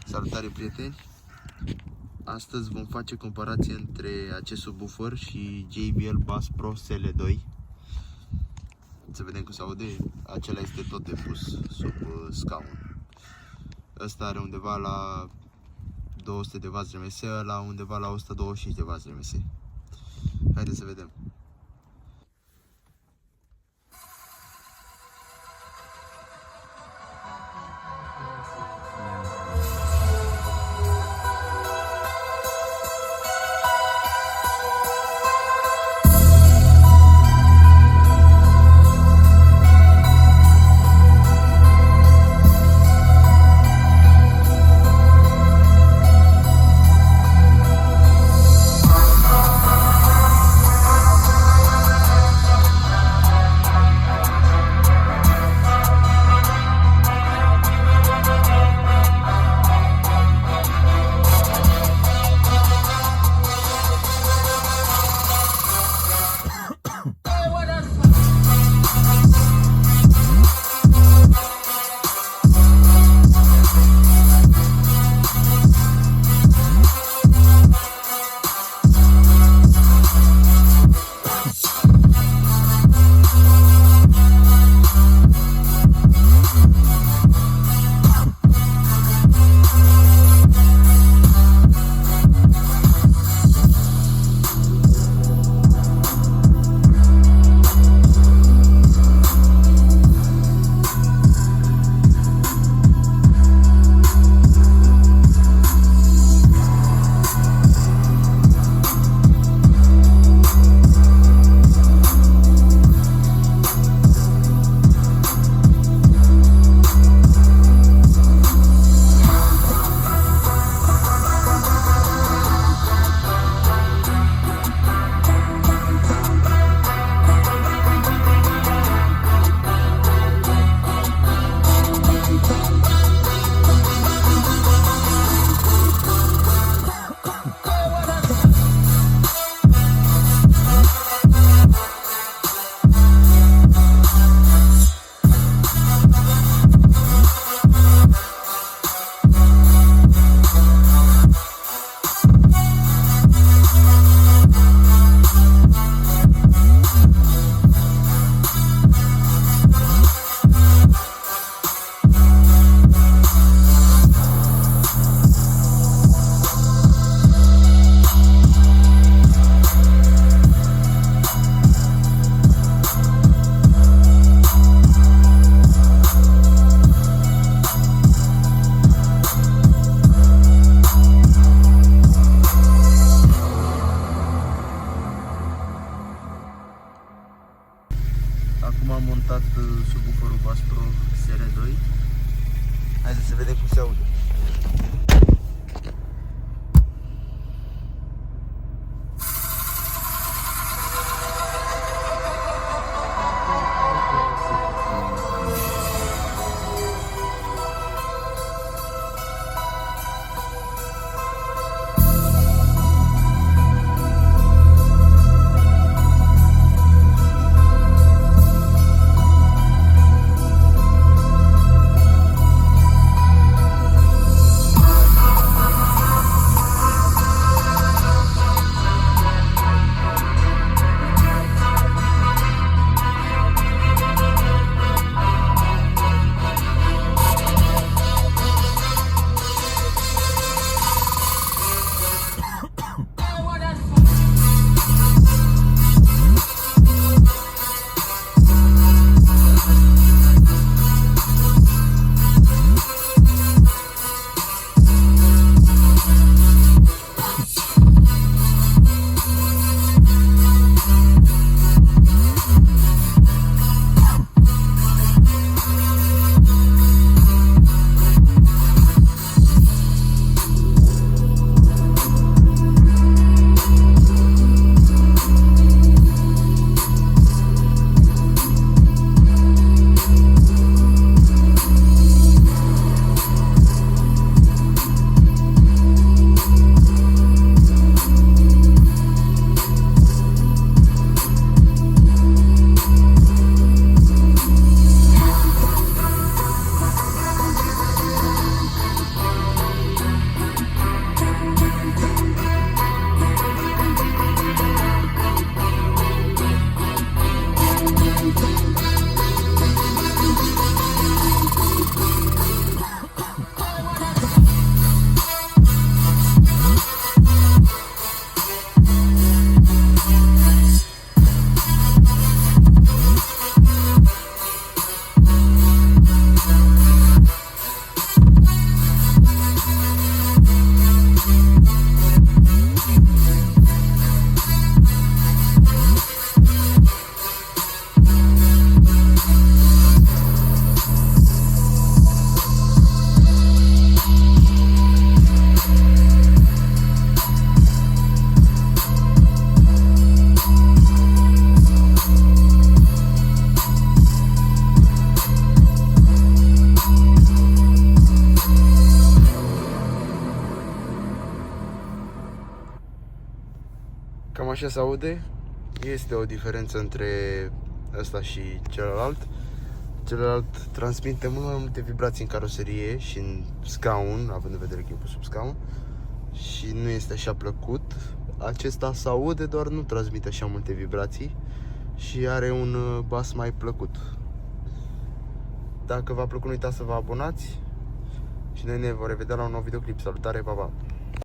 Salutare prieteni! Astăzi vom face comparație între acest subwoofer și JBL basspro SL2. Să vedem cum se aude. Acela este tot de pus sub scaun. Ăsta are undeva la 200 de W RMS, la undeva la 125 de W RMS. Haideți să vedem. Acum am montat subwooferul basspro SL2. Haideți să vedem cum se aude. Cam așa se aude. Este o diferență între ăsta și celălalt. Celălalt transmite mult mai multe vibrații în caroserie și în scaun, având în vedere că e pus sub scaun, și nu este așa plăcut. Acesta se aude, doar nu transmite așa multe vibrații și are un bas mai plăcut. Dacă v-a plăcut, nu uitați să vă abonați și noi ne vom revedea la un nou videoclip. Salutare, pa, pa!